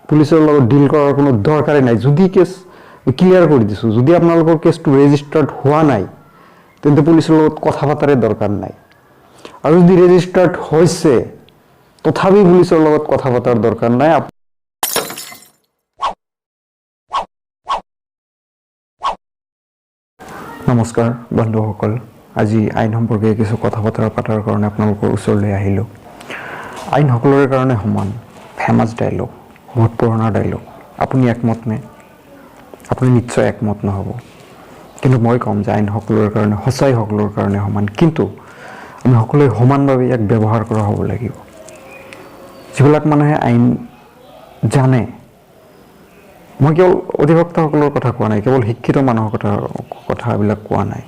পুলিচৰ লগত ডিল কৰাৰ কোনো দৰকাৰেই নাই। যদি কেছ ক্লিয়াৰ কৰি দিছোঁ, যদি আপোনালোকৰ কেছটো ৰেজিষ্টাৰ্ড হোৱা নাই তেন্তে পুলিচৰ লগত কথা পতাৰে দৰকাৰ নাই। আৰু যদি ৰেজিষ্টাৰ্ড হৈছে তথাপি পুলিচৰ লগত কথা পতাৰ দৰকাৰ নাই। নমস্কাৰ বন্ধুসকল, আজি আইন সম্পৰ্কে কিছু কথা বতৰা পতাৰ কাৰণে আপোনালোকৰ ওচৰলৈ আহিলোঁ। আইন সকলোৰে কাৰণে সমান, ফেমাছ ডাইলগ, বহুত পুৰণা ডাইলগ। আপুনি একমত নে? আপুনি নিশ্চয় একমত নহ'ব, কিন্তু মই ক'ম যে আইন সকলোৰে কাৰণে সঁচাই সকলোৰে কাৰণে সমান, কিন্তু আমি সকলোৱে সমানভাৱে ইয়াক ব্যৱহাৰ কৰা হ'ব লাগিব। যিবিলাক মানুহে আইন জানে, মই কেৱল অধিবক্তাসকলৰ কথা কোৱা নাই, কেৱল শিক্ষিত মানুহৰ কথাবিলাক কোৱা নাই।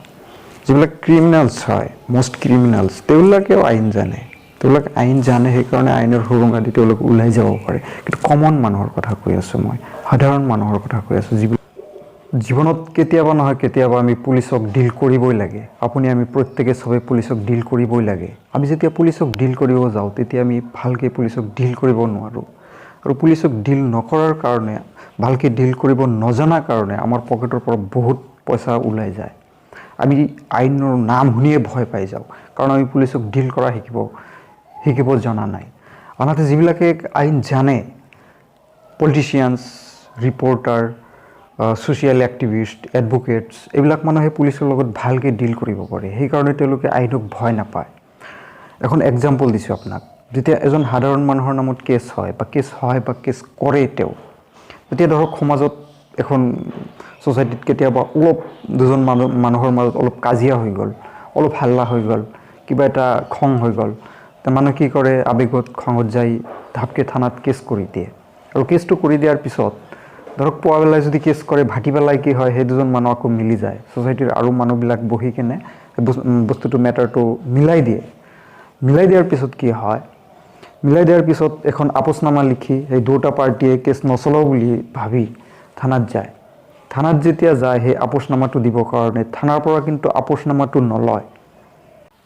যিবিলাক ক্ৰিমিনেলছ হয়, মষ্ট ক্ৰিমিনেলছ, তেওঁলোকেও আইন জানে। তেওঁলোক আইন জানে, সেইকাৰণে আইনৰ সুৰুঙা দি তেওঁলোক ওলাই যাব পাৰে। কিন্তু কমন মানুহৰ কথা কৈ আছোঁ, মই সাধাৰণ মানুহৰ কথা কৈ আছোঁ। জীৱনত কেতিয়াবা নহয় কেতিয়াবা আমি পুলিচক ডিল কৰিবই লাগে। আমি প্ৰত্যেকে চবেই পুলিচক ডিল কৰিবই লাগে। আমি যেতিয়া পুলিচক ডিল কৰিব যাওঁ তেতিয়া আমি ভালকৈ পুলিচক ডিল কৰিব নোৱাৰোঁ। আৰু পুলিচক ডিল নকৰাৰ কাৰণে, ভালকৈ ডিল কৰিব নজনাৰ কাৰণে আমাৰ পকেটৰ পৰা বহুত পইচা ওলাই যায়। আমি আইনৰ নাম শুনিয়ে ভয় পাই যাওঁ, কাৰণ আমি পুলিচক ডিল কৰা শিকিব জনা নাই। আনহাতে যিবিলাকে আইন জানে, পলিটিচিয়ানছ, ৰিপৰ্টাৰ, ছ'চিয়েল এক্টিভিষ্ট, এডভকেটছ, এইবিলাক মানুহে পুলিচৰ লগত ভালকৈ ডিল কৰিব পাৰে। সেইকাৰণে তেওঁলোকে আইনক ভয় নাপায়। এখন এক্সাম্পল দিছোঁ আপোনাক। যেতিয়া এজন সাধাৰণ মানুহৰ নামত কেছ হয় বা কেছ কৰে তেতিয়া ধৰক সমাজত, এখন ছ'চাইটিত কেতিয়াবা অলপ দুজন মানুহৰ মাজত অলপ কাজিয়া হৈ গ'ল, অলপ হাল্লা হৈ গ'ল, কিবা এটা খং হৈ গ'ল, মানুহে কি কৰে, আৱেগত খঙত যাই ধাপকৈ থানাত কেছ কৰি দিয়ে। আৰু কেছটো কৰি দিয়াৰ পিছত ধৰক পুৱাবেলাই যদি কেছ কৰে, ভাটিবেলাই কি হয়, সেই দুজন মানুহ আকৌ মিলি যায়। ছ'চাইটিৰ আৰু মানুহবিলাক বহি কেনে বস্তুটো মেটাৰটো মিলাই দিয়ে। মিলাই দিয়াৰ পিছত কি হয়, মিলাই দিয়াৰ পিছত এখন আপোচনামা লিখি সেই দুটা পাৰ্টীয়ে কেছ নচলাও বুলি ভাবি থানাত যায়। থানাত যেতিয়া যায়, সেই আপোচনামাটো দিবৰ কাৰণে থানাৰ পৰা কিন্তু আপোচনামাটো নলয়।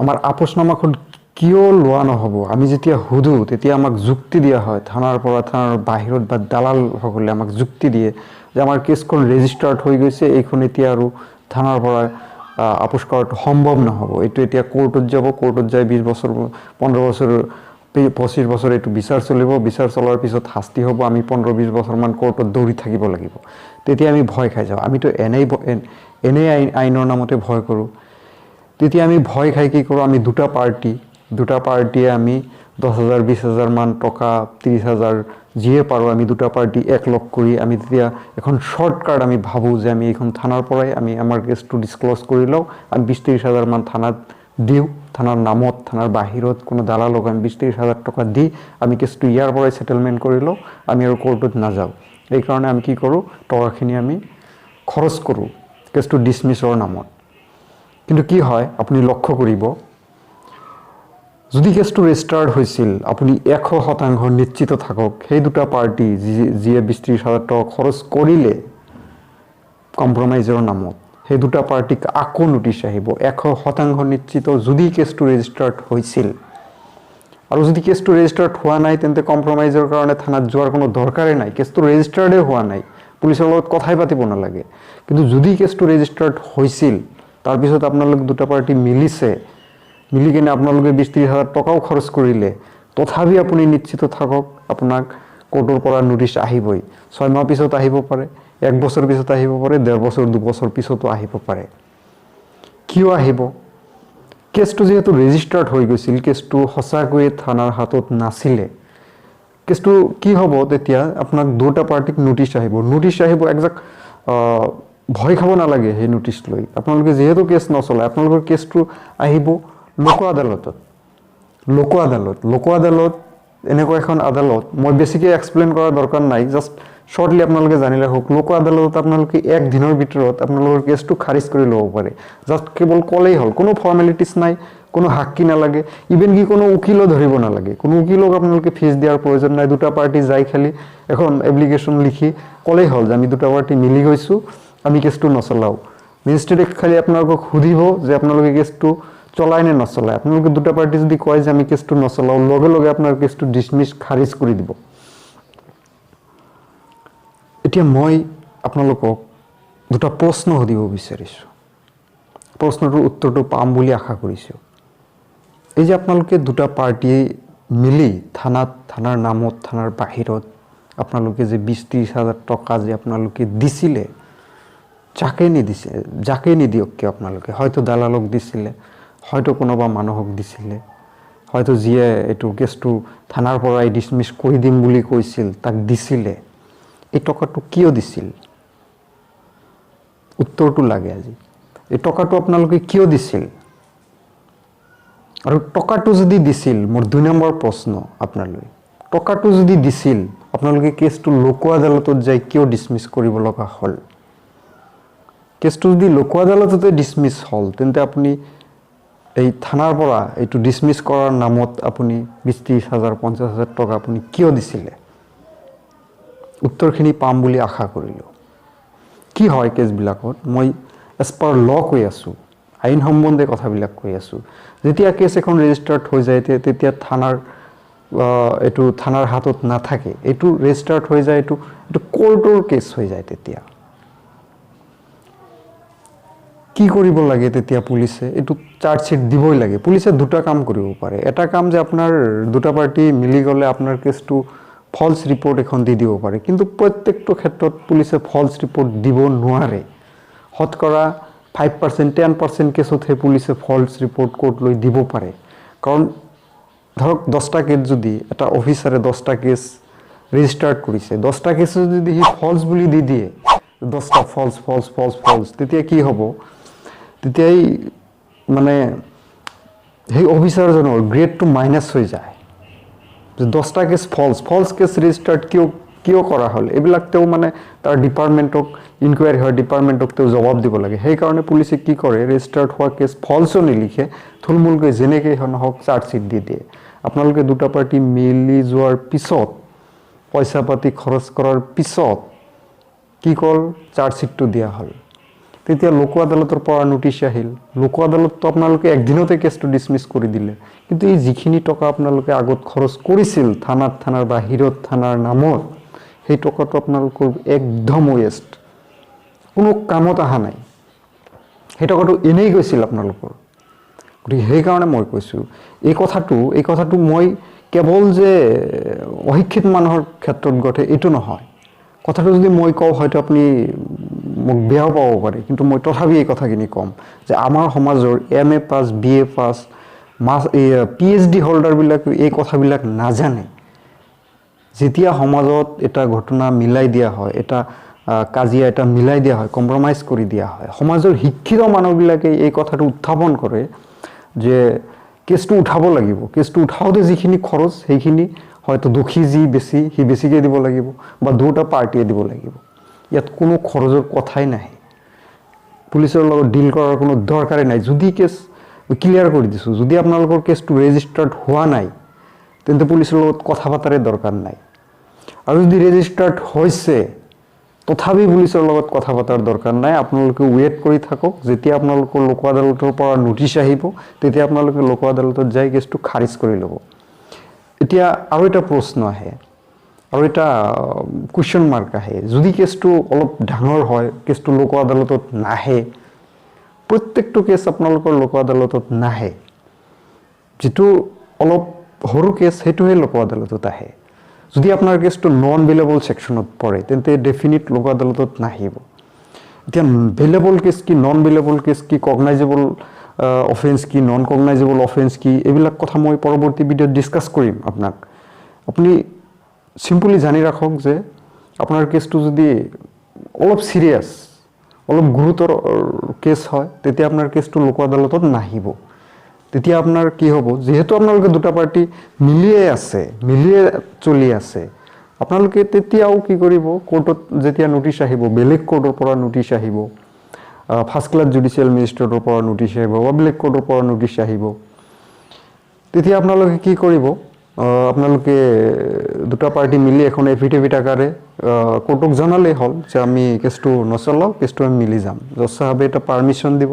আমাৰ আপোচনামাখন কিয় লোৱা নহ'ব, আমি যেতিয়া সুধোঁ তেতিয়া আমাক যুক্তি দিয়া হয়। থানাৰ বাহিৰত বা দালালসকলে আমাক যুক্তি দিয়ে যে আমাৰ কেছখন ৰেজিষ্টাৰ্ড হৈ গৈছে, এইখন এতিয়া আৰু থানাৰ পৰা আপোচ কৰাটো সম্ভৱ নহ'ব। এইটো এতিয়া কোৰ্টত যাব, কোৰ্টত যাই 20 বছৰ, 15 বছৰ, 25 বছৰ এইটো বিচাৰ চলিব। বিচাৰ চলাৰ পিছত শাস্তি হ'ব। আমি 15-20 বছৰমান কোৰ্টত দৌৰি থাকিব লাগিব। তেতিয়া আমি ভয় খাই যাওঁ। আমিতো এনেই আইনৰ নামতে ভয় কৰোঁ। তেতিয়া আমি ভয় খাই কি কৰোঁ, আমি দুটা পাৰ্টীয়ে আমি 10,000, 20,000 মান টকা, 30,000 যিয়ে পাৰোঁ, আমি দুটা পাৰ্টী একলগ কৰি আমি তেতিয়া এখন শ্বৰ্টকাট আমি ভাবোঁ যে আমি এইখন থানাৰ পৰাই আমি আমাৰ কেছটো ডিছক্ল'জ কৰি লওঁ। আমি 20-30,000 মান থানাত দিওঁ, থানাৰ নামত, থানাৰ বাহিৰত কোনো দালালক আমি 20-30,000 টকা দি আমি কেছটো ইয়াৰ পৰাই ছেটেলমেণ্ট কৰি লওঁ। আমি আৰু কোৰ্টত নাযাওঁ। এইকাৰণে আমি কি কৰোঁ, টকাখিনি আমি খৰচ কৰোঁ কেছটো ডিছমিছৰ নামত। কিন্তু কি হয়, আপুনি লক্ষ্য কৰিব, যদি কেছটো ৰেজিষ্টাৰ্ড হৈছিল, আপুনি 100% নিশ্চিত থাকক, সেই দুটা পাৰ্টি যিয়ে 20-30,000 টকা খৰচ কৰিলে কম্প্ৰমাইজৰ নামত, সেই দুটা পাৰ্টিক আকৌ নোটিছ আহিব। 100% নিশ্চিত যদি কেছটো ৰেজিষ্টাৰ্ড হৈছিল। আৰু যদি কেছটো ৰেজিষ্টাৰ্ড হোৱা নাই তেন্তে কম্প্ৰমাইজৰ কাৰণে থানাত যোৱাৰ কোনো দৰকাৰেই নাই। কেছটো ৰেজিষ্টাৰ্ডেই হোৱা নাই, পুলিচৰ লগত কথাই পাতিব নালাগে। কিন্তু যদি কেছটো ৰেজিষ্টাৰ্ড হৈছিল, তাৰপিছত আপোনালোক দুটা পাৰ্টি মিলি কিনে আপোনালোকে 20-30,000 টকাও খৰচ কৰিলে, তথাপি আপুনি নিশ্চিত থাকক, আপোনাক কোৰ্টৰ পৰা নোটিছ আহিবই। 6 মাহ পিছত আহিব পাৰে, 1 বছৰ পিছত আহিব পাৰে, 1.5 বছৰ, 2 বছৰ পিছতো আহিব পাৰে। কিয় আহিব? কেছটো যিহেতু ৰেজিষ্টাৰ্ড হৈ গৈছিল, কেছটো সঁচাকৈয়ে থানাৰ হাতত নাছিলে। কেছটো কি হ'ব, তেতিয়া আপোনাক দুটা পাৰ্টিক নোটিছ আহিব একজাক্ট। ভয় খাব নালাগে সেই নোটিছ লৈ। আপোনালোকে যিহেতু কেছ নচলায়, আপোনালোকৰ কেছটো আহিব লোক আদালতত। লোক আদালত এনেকুৱা এখন আদালত, মই বেছিকৈ এক্সপ্লেইন কৰাৰ দৰকাৰ নাই, জাষ্ট শ্বৰ্টলি আপোনালোকে জানিলে হওক। লোক আদালতত আপোনালোকে 1 দিনৰ ভিতৰত আপোনালোকৰ কেছটো খাৰিজ কৰি ল'ব পাৰে। জাষ্ট কেৱল ক'লেই হ'ল, কোনো ফৰ্মেলিটিছ নাই, কোনো সাক্ষী নালাগে, ইভেন কি কোনো উকিলো ধৰিব নালাগে। কোনো উকিলক আপোনালোকে ফিজ দিয়াৰ প্ৰয়োজন নাই। দুটা পাৰ্টি যাই খালি এখন এপ্লিকেশ্যন লিখি ক'লেই হ'ল যে আমি দুটা পাৰ্টি মিলি গৈছোঁ, আমি কেছটো নচলাওঁ। মেজিষ্ট্ৰেটে খালি আপোনালোকক সুধিব যে আপোনালোকে কেছটো চলাই নে নচলায়। আপোনালোকে দুটা পাৰ্টি যদি কয় যে আমি কেছটো নচলাওঁ, লগে লগে আপোনাৰ কেছটো ডিছমিছ, খাৰিজ কৰি দিব। এতিয়া মই আপোনালোকক দুটা প্ৰশ্ন সুধিব বিচাৰিছোঁ, প্ৰশ্নটোৰ উত্তৰটো পাম বুলি আশা কৰিছোঁ। এই যে আপোনালোকে দুটা পাৰ্টিয়ে মিলি থানাৰ নামত, থানাৰ বাহিৰত আপোনালোকে যে 20-30 হাজাৰ টকা যে আপোনালোকে দিছিলে, যাকে নিদিয়ক কিয় আপোনালোকে, হয়তো দালালক দিছিলে, হয়তো কোনোবা মানুহক দিছিলে, হয়তো যিয়ে এইটো কেছটো থানাৰ পৰাই ডিছমিছ কৰি দিম বুলি কৈছিল তাক দিছিলে, এই টকাটো কিয় দিছিল? উত্তৰটো লাগে আজি। এই টকাটো আপোনালোকে কিয় দিছিল? আৰু টকাটো যদি দিছিল, মোৰ 2 নম্বৰ প্ৰশ্ন আপোনালৈ, টকাটো যদি দিছিল আপোনালোকে কেছটো লোক আদালতত যাই কিয় ডিছমিছ কৰিব লগা হ'ল? কেছটো যদি লোক আদালততে ডিছমিছ হ'ল, তেন্তে আপুনি এই থানাৰ পৰা এইটো ডিছমিছ কৰাৰ নামত আপুনি 20-30 হাজাৰ 50 হাজাৰ টকা আপুনি কিয় দিছিলে? উত্তৰখিনি পাম বুলি আশা কৰিলোঁ। কি হয় কেছবিলাকত, মই এজ পাৰ ল কৈ আছোঁ, আইন সম্বন্ধে কথাবিলাক কৈ আছোঁ। যেতিয়া কেছ এখন ৰেজিষ্টাৰ্ড হৈ যায় তেতিয়া এইটো থানাৰ হাতত নাথাকে, এইটো ৰেজিষ্টাৰ্ড হৈ যায়, এইটো কোৰ্টৰ কেছ হৈ যায়। তেতিয়া কি কৰিব লাগে? তেতিয়া পুলিচে এইটো চাৰ্জশ্বিট দিবই লাগে। পুলিচে দুটা কাম কৰিব পাৰে। এটা কাম যে আপোনাৰ দুটা পাৰ্টি মিলি গ'লে আপোনাৰ কেছটো ফলছ ৰিপৰ্ট এখন দি দিব পাৰে, কিন্তু প্ৰত্যেকটো ক্ষেত্ৰত পুলিচে ফলছ ৰিপৰ্ট দিব নোৱাৰে। শতকৰা 5%, 10% কেছতহে পুলিচে ফলছ ৰিপৰ্ট কোৰ্টলৈ দিব পাৰে। কাৰণ ধৰক 10টা কেছ যদি এটা অফিচাৰে 10টা কেছ ৰেজিষ্টাৰ্ড কৰিছে, 10টা কেছ যদি সি ফলছ বুলি দি দিয়ে, 10টা ফলছ, তেতিয়া কি হ'ব? তেতিয়াই মানে সেই অফিচাৰজনৰ গ্ৰেডটো মাইনাছ হৈ যায়। 10টা কেছ ফলছ কেছ ৰেজিষ্টাৰ্ড কিয় কৰা হ'ল, এইবিলাক তেওঁ মানে তাৰ ডিপাৰ্টমেণ্টক ইনকুৱাৰী হয়, ডিপাৰ্টমেণ্টক তেওঁ জবাব দিব লাগে। সেইকাৰণে পুলিচে কি কৰে, ৰেজিষ্টাৰ্ড হোৱা কেছ ফলছো নিলিখে, থুলমূলকৈ যেনেকৈ নহওক চাৰ্জশ্বিট দি দিয়ে। আপোনালোকে দুটা পাৰ্টি মিলি যোৱাৰ পিছত, পইচা পাতি খৰচ কৰাৰ পিছত কি ক'ল, চাৰ্জশ্বিটটো দিয়া হ'ল। তেতিয়া লোক আদালতৰ পৰা নোটিছ আহিল। লোক আদালতটো আপোনালোকে একদিনতে কেছটো ডিছমিছ কৰি দিলে, কিন্তু এই যিখিনি টকা আপোনালোকে আগত খৰচ কৰিছিল থানাৰ বাহিৰত, থানাৰ নামত, সেই টকাটো আপোনালোকৰ একদম ৱেষ্ট, কোনো কামত অহা নাই। সেই টকাটো এনেই গৈছিল আপোনালোকৰ। গতিকে সেইকাৰণে মই কৈছোঁ, এই কথাটো মই কেৱল যে অশিক্ষিত মানুহৰ ক্ষেত্ৰত ঘটে এইটো নহয়। কথাটো যদি মই কওঁ হয়তো আপুনি মোক বেয়াও পাব পাৰে, কিন্তু মই তথাপি এই কথাখিনি ক'ম যে আমাৰ সমাজৰ MA পাছ, BA পাছ, PhD হোল্ডাৰবিলাকে এই কথাবিলাক নাজানে। যেতিয়া সমাজত এটা ঘটনা মিলাই দিয়া হয়, এটা কাজিয়া এটা মিলাই দিয়া হয়, কম্প্ৰমাইজ কৰি দিয়া হয়, সমাজৰ শিক্ষিত মানুহবিলাকে এই কথাটো উত্থাপন কৰে যে কেছটো উঠাব লাগিব, কেছটো উঠাওঁতে যিখিনি খৰচ সেইখিনি হয়তো দোষী সি বেছিকৈ দিব লাগিব, বা দুটা পাৰ্টিয়ে দিব লাগিব। ইয়াত কোনো খৰচৰ কথাই নাহে। পুলিচৰ লগত ডিল কৰাৰ কোনো দৰকাৰেই নাই। যদি কেছ ক্লিয়াৰ কৰি দিছোঁ, যদি আপোনালোকৰ কেছটো ৰেজিষ্টাৰ্ড হোৱা নাই, তেন্তে পুলিচৰ লগত কথা পতাৰে দৰকাৰ নাই। আৰু যদি ৰেজিষ্টাৰ্ড হৈছে, তথাপি পুলিচৰ লগত কথা পতাৰ দৰকাৰ নাই। আপোনালোকে ৱেইট কৰি থাকক, যেতিয়া আপোনালোকৰ লোক আদালতৰ পৰা নোটিছ আহিব, তেতিয়া আপোনালোকে লোক আদালতত যাই কেছটো খাৰিজ কৰি ল'ব। এতিয়া আৰু এটা প্ৰশ্ন আহে, আৰু এটা কুৱেশ্যন মাৰ্ক আহে, যদি কেছটো অলপ ডাঙৰ হয়, কেছটো লোক আদালতত নাহে, প্ৰত্যেকটো কেছ আপোনালোকৰ লোক আদালতত নাহে। যিটো অলপ সৰু কেছ সেইটোহে লোক আদালতত আহে। যদি আপোনাৰ কেছটো নন বেলেবল ছেকশ্যনত পৰে, তেন্তে ডেফিনিট লোক আদালতত নাহিব। এতিয়া বেলেবল কেছ কি, নন বেলেবল কেছ কি, কগনাইজেবল অফেন্স কি, নন কগনাইজেবল অফেন্স কি, এইবিলাক কথা মই পৰৱৰ্তী ভিডিঅ'ত ডিছকাছ কৰিম আপোনাক। আপুনি চিম্পলি জানি ৰাখক যে আপোনাৰ কেছটো যদি অলপ চিৰিয়াছ, অলপ গুৰুতৰ কেছ হয়, তেতিয়া আপোনাৰ কেছটো লোক আদালতত নাহিব। তেতিয়া আপোনাৰ কি হ'ব, যিহেতু আপোনালোকে দুটা পাৰ্টি মিলিয়ে চলি আছে, আপোনালোকে তেতিয়াও কি কৰিব, কোৰ্টত যেতিয়া নোটিছ আহিব, বেলেগ কোৰ্টৰ পৰা নোটিছ আহিব, ফাৰ্ষ্ট ক্লাছ জুডিচিয়েল মেজিষ্ট্ৰেটৰ পৰা নোটিছ আহিব, বা বেলেগ কোৰ্টৰ পৰা নোটিছ আহিব, তেতিয়া আপোনালোকে কি কৰিব, আপোনালোকে দুটা পাৰ্টি মিলি এখন এফিডেভিট আকাৰে কোৰ্টক জনালেই হ'ল যে আমি কেছটো নচলাওঁ, কেছটো আমি মিলি যাম। জজ চাহাবে এটা পাৰ্মিশ্যন দিব,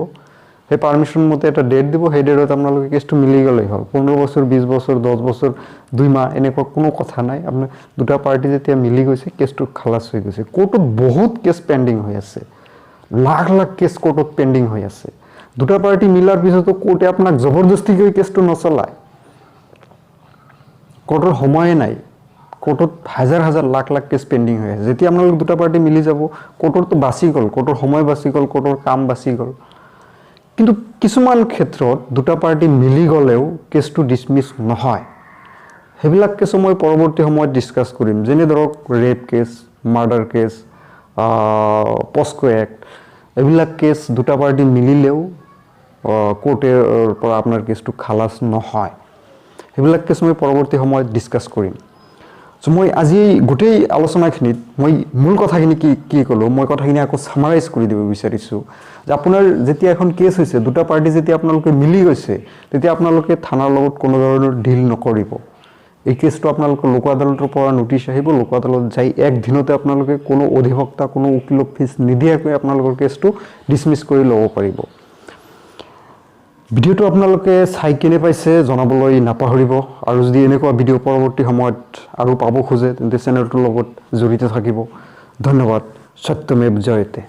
সেই পারমিশন মতে এটা ডেট দিব, সেই ডেটত আপোনালোকে কেছটো মিলি গ'লেই হ'ল। 15 বছৰ 20 বছৰ 10 বছৰ 2 মাহ এনেকুৱা কোনো কথা নাই। আপোনাৰ দুটা পাৰ্টি যেতিয়া মিলি গৈছে কেছটো খালাস হৈ গৈছে। কোৰ্টত বহুত কেছ পেণ্ডিং হৈ আছে, লাখ লাখ কেছ কোৰ্টত পেণ্ডিং হৈ আছে। দুটা পাৰ্টি মিলাৰ পিছতো কোৰ্টে আপোনাক জবৰদস্তি কৰি কেছটো নচলায়। কোৰ্টৰ সময়ে নাই, কোৰ্টত হাজাৰ হাজাৰ লাখ লাখ কেছ পেণ্ডিং হৈ আছে। যেতিয়া আপোনালোক দুটা পাৰ্টি মিলি যাব কোৰ্টৰটো বাচি গ'ল, কোৰ্টৰ সময় বাচি গ'ল, কোৰ্টৰ কাম বাচি গ'ল। কিন্তু কিছুমান ক্ষেত্ৰত দুটা পাৰ্টি মিলি গ'লেও কেছটো ডিছমিছ নহয়। সেইবিলাক কেছো মই পৰৱৰ্তী সময়ত ডিছকাছ কৰিম। যেনে ধৰক rape case, murder case, POCSO act, এইবিলাক কেছ দুটা পাৰ্টি মিলিলেও কোৰ্টেৰ পৰা আপোনাৰ কেছটো খালাস নহয়। সেইবিলাক কেছ মই পৰৱৰ্তী সময়ত ডিছকাছ কৰিম। চ' মই আজি গোটেই আলোচনাখিনিত মই মূল কথাখিনি কি ক'লোঁ, মই কথাখিনি আকৌ ছামাৰাইজ কৰি দিব বিচাৰিছোঁ যে আপোনাৰ যেতিয়া এখন কেছ হৈছে, দুটা পাৰ্টি যেতিয়া আপোনালোকে মিলি গৈছে, তেতিয়া আপোনালোকে থানাৰ লগত কোনো ধৰণৰ ডিল নকৰিব। এই কেছটো আপোনালোকৰ লোক আদালতৰ পৰা নোটিছ আহিব, লোক আদালত যাই একদিনতে আপোনালোকে কোনো অধিবক্তা, কোনো উকিলক ফিজ নিদিয়াকৈ আপোনালোকৰ কেছটো ডিছমিছ কৰি ল'ব পাৰিব। ভিডিঅ'টো আপোনালোকে চাই কেনে পাইছে জনাবলৈ নাপাহৰিব। আৰু যদি এনেকুৱা ভিডিঅ' পৰৱৰ্তী সময়ত আৰু পাব খোজে তেন্তে চেনেলটোৰ লগত জড়িত থাকিব। ধন্যবাদ। সত্যমেৱ জয়তে।